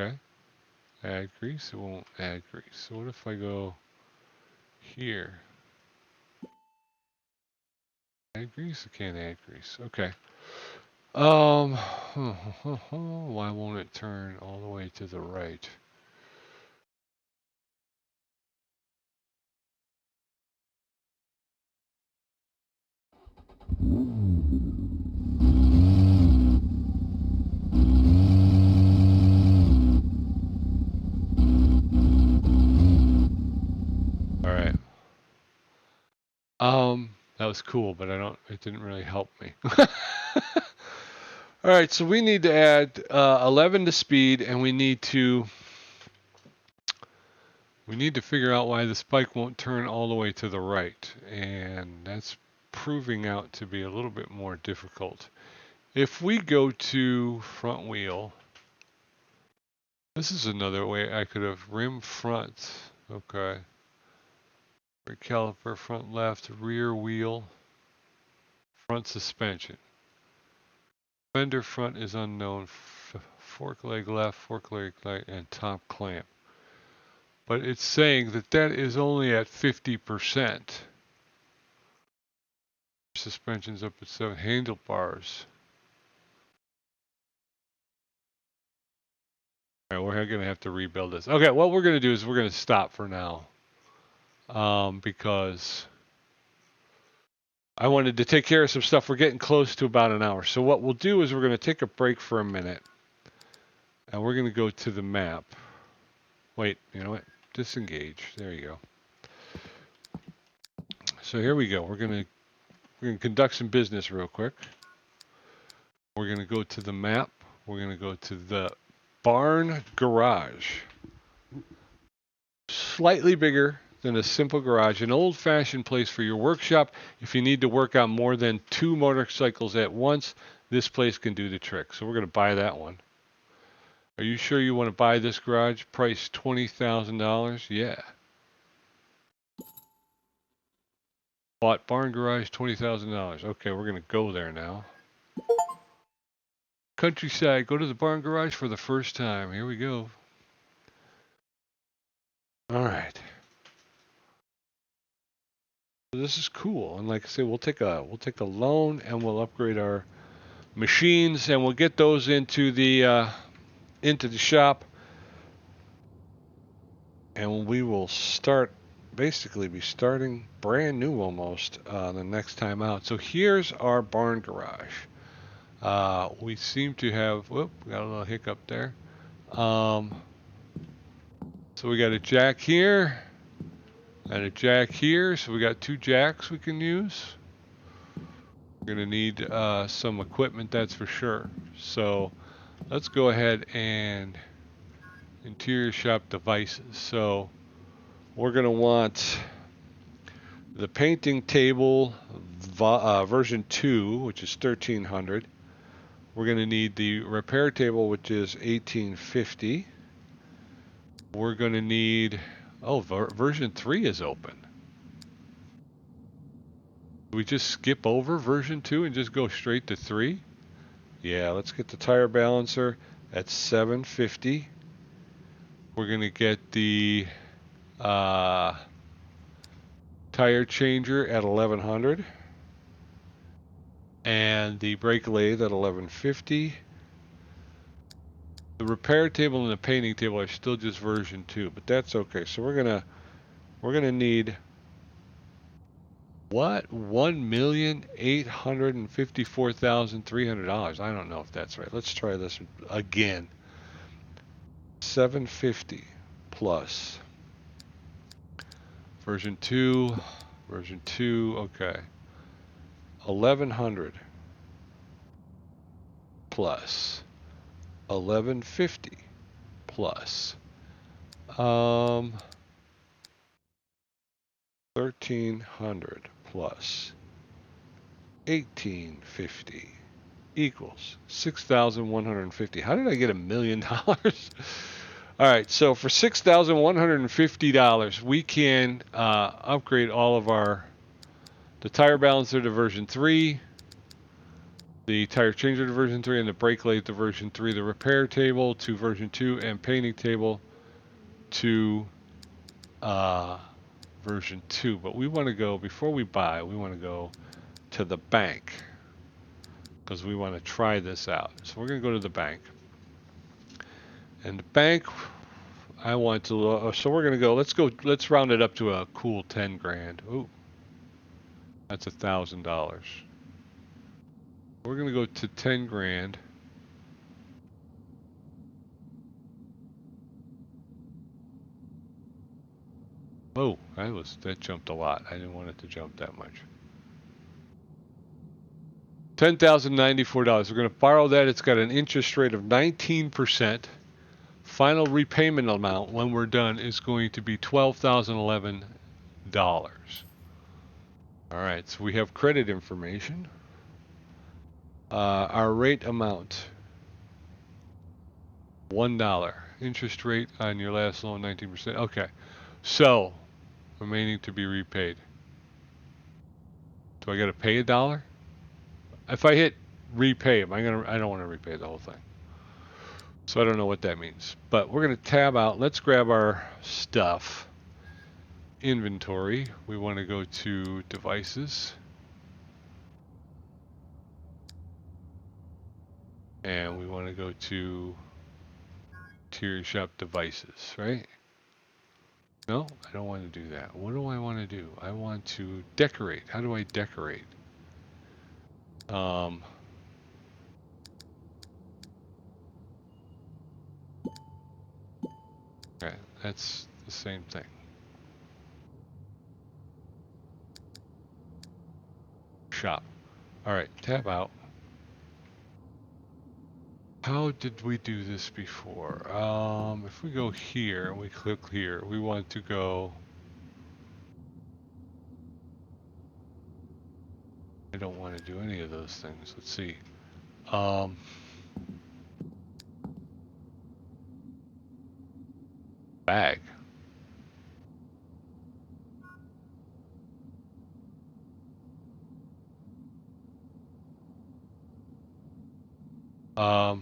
Okay. Add grease. It won't add grease. So what if I go here? Add grease? I can't add grease. Okay. Why won't it turn all the way to the right? All right. That was cool, but it didn't really help me. All right, so we need to add 11 to speed, and we need to figure out why the spike won't turn all the way to the right, and that's proving out to be a little bit more difficult. If we go to front wheel, this is another way I could have rim front. Okay. Rear caliper, front left, rear wheel, front suspension. Fender front is unknown. Fork leg left, fork leg right, and top clamp. But it's saying that that is only at 50%. Suspension's up at 7. Handlebars. All right, we're going to have to rebuild this. Okay, what we're going to do is we're going to stop for now. Because I wanted to take care of some stuff. We're getting close to about an hour. So what we'll do is we're going to take a break for a minute. And we're going to go to the map. Wait, you know what? Disengage. There you go. So here we go. We're going to conduct some business real quick. We're going to go to the map. We're going to go to the barn garage. Slightly bigger than a simple garage. An old-fashioned place for your workshop. If you need to work on more than 2 motorcycles at once, this place can do the trick. So we're going to buy that one. Are you sure you want to buy this garage? Price $20,000? Yeah. Bought barn garage, $20,000. Okay, we're going to go there now. Countryside, go to the barn garage for the first time. Here we go. All right. So this is cool. And like I say, we'll take a loan and we'll upgrade our machines and we'll get those into the shop. And we will basically be starting brand new almost the next time out. So here's our barn garage. We seem to have, got a little hiccup there. So we got a jack here and a jack here. So we got 2 jacks we can use. We're going to need some equipment, that's for sure. So let's go ahead and interior shop devices. So we're going to want the painting table version 2, which is 1300. We're going to need the repair table, which is 1850. We're going to need, version 3 is open. Do we just skip over version 2 and just go straight to 3? Yeah, let's get the tire balancer at 750. We're going to get the tire changer at 1100. And the brake lathe at 1150. The repair table and the painting table are still just version 2, but that's okay. So we're gonna need what? $1,854,300. I don't know if that's right. Let's try this again. 750 plus version 2, okay. 1100 plus 1150 plus 1300 plus 1850 equals 6,150. How did I get $1 million? All right, so for $6,150, we can upgrade all of the tire balancer to version 3, the tire changer to version 3, and the brake lathe to version 3, the repair table to version 2, and painting table to version 2. But we want to go, before we buy, we want to go to the bank because we want to try this out. So we're going to go to the bank. And the bank, I want to, so we're going to go, let's round it up to a cool 10 grand. Ooh, that's $1,000. We're going to go to 10 grand. Oh, that jumped a lot. I didn't want it to jump that much. $10,094. We're going to borrow that. It's got an interest rate of 19%. Final repayment amount when we're done is going to be $12,011. All right, so we have credit information. Our rate amount, $1. Interest rate on your last loan, 19%. Okay, so remaining to be repaid. Do I got to pay $1? If I hit repay, I don't want to repay the whole thing. So I don't know what that means. But we're going to tab out. Let's grab our stuff. Inventory. We want to go to devices. And we want to go to interior shop devices, right? No, I don't want to do that. What do I want to do? I want to decorate. How do I decorate? Okay, that's the same thing. Shop. All right, tab out. How did we do this before? If we go here and we click here, we want to go. I don't want to do any of those things. Let's see. Bag. Well,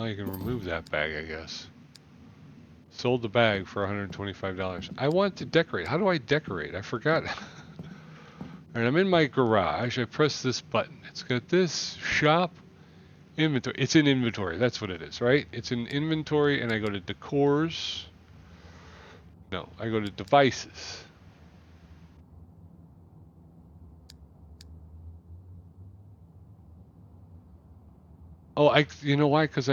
you can remove that bag, I guess. Sold the bag for $125. I want to decorate. How do I decorate? I forgot. And I'm in my garage. I press this button. It's got this shop inventory. It's in inventory. That's what it is, right? It's in inventory, and I go to decors. No, I go to devices. Oh, you know why? Because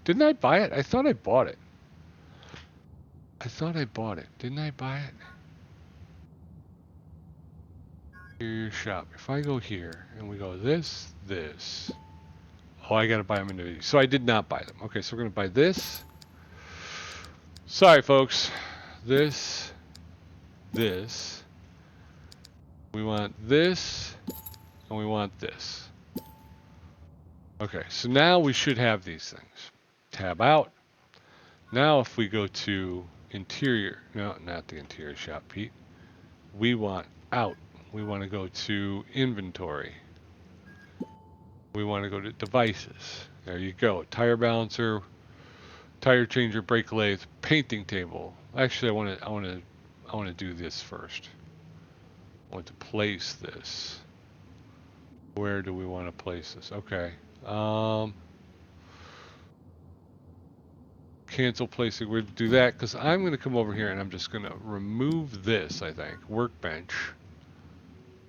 didn't I buy it? I thought I bought it. I thought I bought it. Didn't I buy it? Your shop. If I go here and we go this. Oh, I got to buy them individually. So I did not buy them. Okay, so we're going to buy this. Sorry, folks. This. We want this. And we want this. Okay, so now we should have these things. Tab out. Now if we go to interior. No, not the interior shop, Pete. We want out. We want to go to inventory. We want to go to devices. There you go. Tire balancer, tire changer, brake lathe, painting table. Actually, I want to do this first. I want to place this. Where do we want to place this? Okay. Cancel placing. We're going to do that because I'm going to come over here and I'm just going to remove this, I think. Workbench.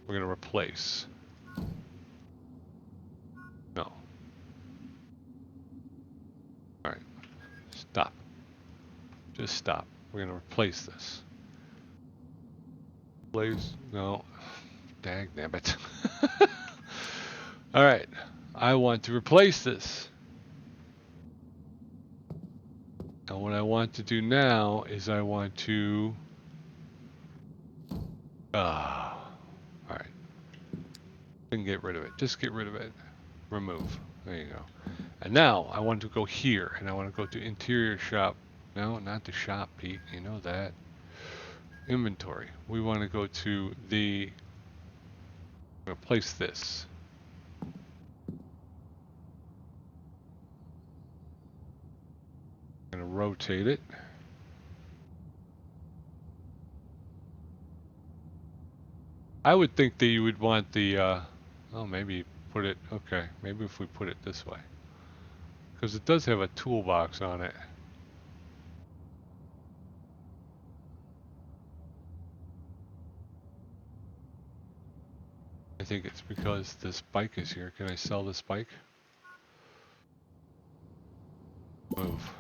We're going to replace. No. Alright. Stop. Just stop. We're going to replace this. Place. No. Dagnabbit. Alright. I want to replace this. And what I want to do now is I want to... Alright. Then get rid of it. Just get rid of it. Remove. There you go. And now I want to go here and I want to go to interior shop. No, not the shop, Pete. You know that. Inventory. We want to go to the... I'm going to place this. I'm going to rotate it. I would think that you would want the, oh, maybe put it, okay, maybe if we put it this way. Because it does have a toolbox on it. I think it's because this bike is here. Can I sell this bike? Move.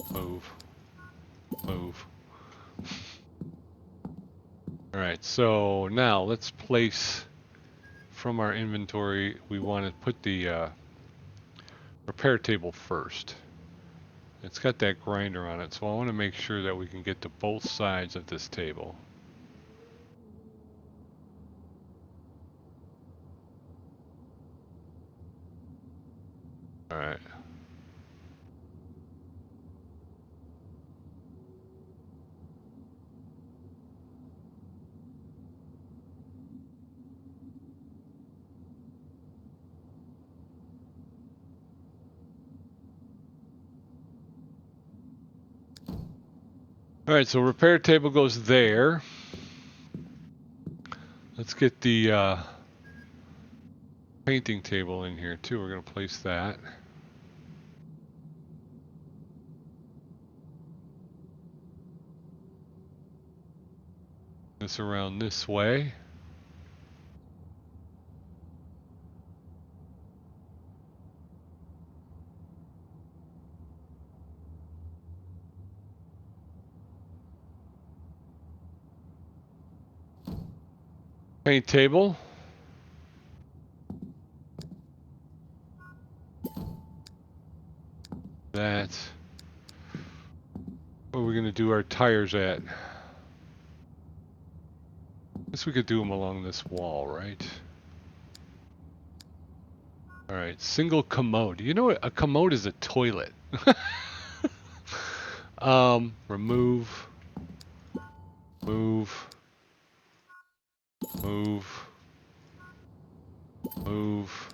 Move. Move. Alright, so now let's place from our inventory, we want to put the repair table first. It's got that grinder on it, so I want to make sure that we can get to both sides of this table. Alright. Alright, so repair table goes there. Let's get the painting table in here too. We're going to place that. This around this way. Paint table. That. Where are we going to do our tires at? I guess we could do them along this wall, right? Alright, single commode. You know what? A commode is a toilet. Remove. Move. Move. Move.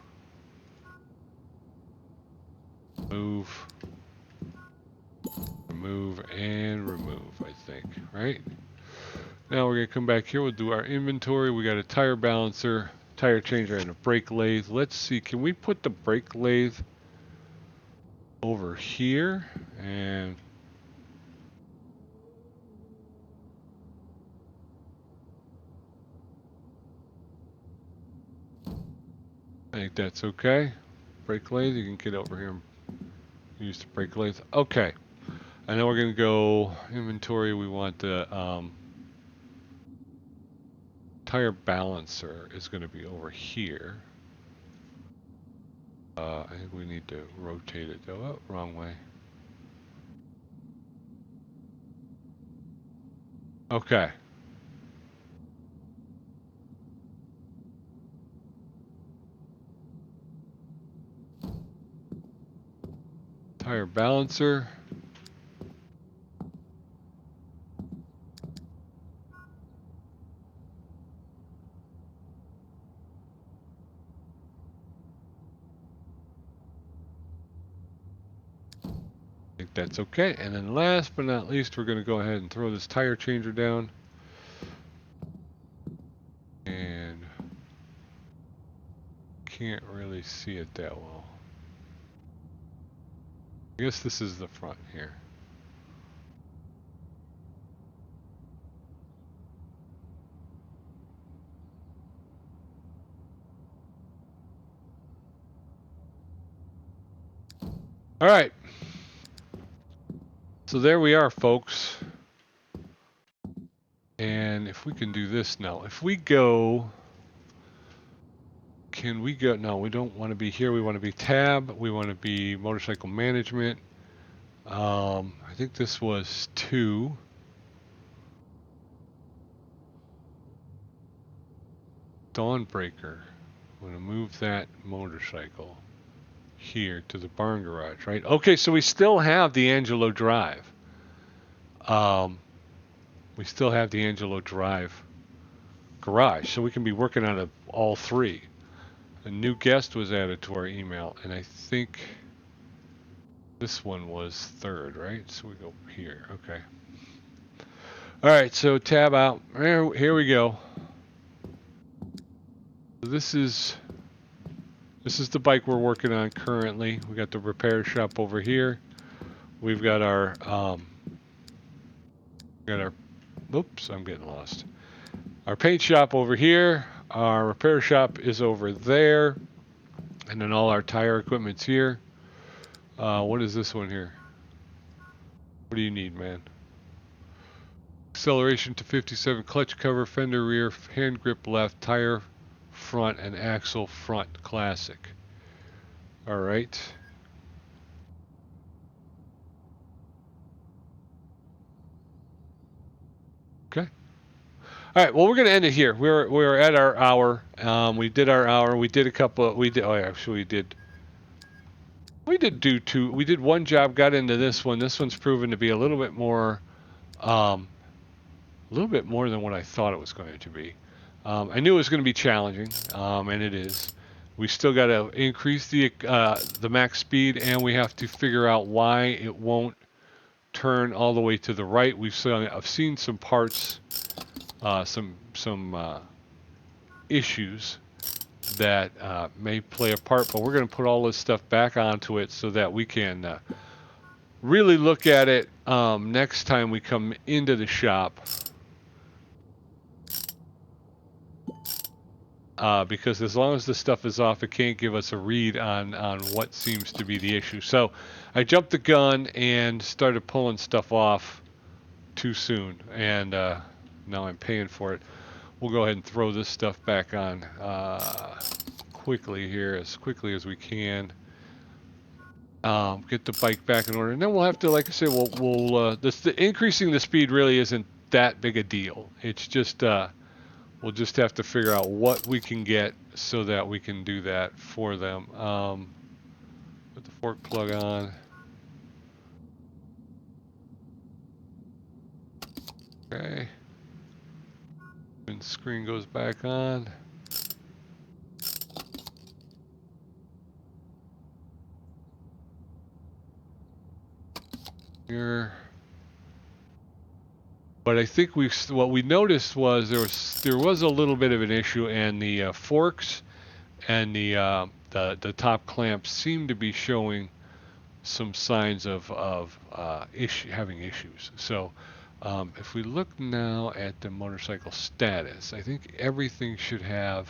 Move. Remove and remove, I think, right? Now we're going to come back here. We'll do our inventory. We got a tire balancer, tire changer, and a brake lathe. Let's see. Can we put the brake lathe over here? And I think that's okay. Brake lathe, you can get over here and use the brake lathe. Okay. And then we're going to go inventory. We want the tire balancer is going to be over here. I think we need to rotate it though. Oh, wrong way. Okay. Tire balancer. I think that's okay. And then last but not least, we're going to go ahead and throw this tire changer down. And can't really see it that well. I guess this is the front here. All right. So there we are, folks. And if we can do this now, if we go, can we go? No, we don't want to be here. We want to be tab. We want to be motorcycle management. I think this was 2. Dawnbreaker. I'm going to move that motorcycle here to the barn garage, right? Okay, so we still have the Angelo Drive. We still have the Angelo Drive garage, so we can be working on all 3. A new guest was added to our email, and I think this one was 3rd, right? So we go here, okay. All right, so tab out. Here we go. This is the bike we're working on currently. We got the repair shop over here. We've got our oops, I'm getting lost. Our paint shop over here. Our repair shop is over there, and then all our tire equipment's here. What is this one here? What do you need, man? Acceleration to 57, clutch cover, fender rear, hand grip left, tire front, and axle front classic. All right. Okay. All right. Well, we're gonna end it here. We're at our hour. We did our hour. We did a couple. We did. Oh, actually, we did. We did do two. We did one job. Got into this one. This one's proven to be a little bit more than what I thought it was going to be. I knew it was going to be challenging, and it is. We still got to increase the max speed, and we have to figure out why it won't turn all the way to the right. I've seen some parts, some issues that may play a part, but we're going to put all this stuff back onto it so that we can really look at it next time we come into the shop. Because as long as the stuff is off, it can't give us a read on what seems to be the issue. So I jumped the gun and started pulling stuff off too soon, and now I'm paying for it. We'll go ahead and throw this stuff back on quickly here, as quickly as we can. Get the bike back in order, and then we'll have to, like I said, increasing the speed really isn't that big a deal. It's just we'll just have to figure out what we can get so that we can do that for them. Put the fork plug on. Okay. And the screen goes back on. Here. But I think what we noticed was there was a little bit of an issue, and the forks and the top clamps seem to be showing some signs of having issues. So if we look now at the motorcycle status, I think everything should have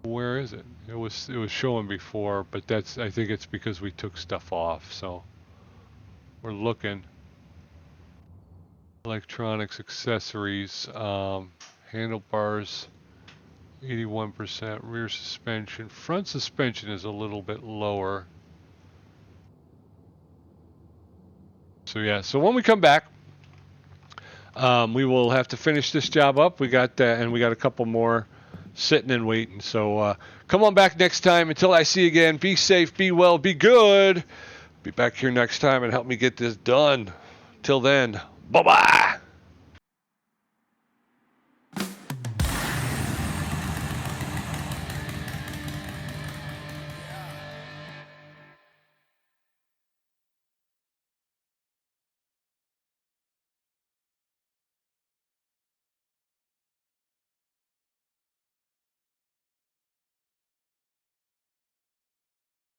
where is it? It was showing before, but I think it's because we took stuff off. So we're looking. Electronics, accessories, handlebars, 81%, rear suspension. Front suspension is a little bit lower. So yeah, so when we come back, we will have to finish this job up. We got and we got a couple more sitting and waiting. So come on back next time. Until I see you again, be safe, be well, be good. Be back here next time and help me get this done. Till then, bye-bye.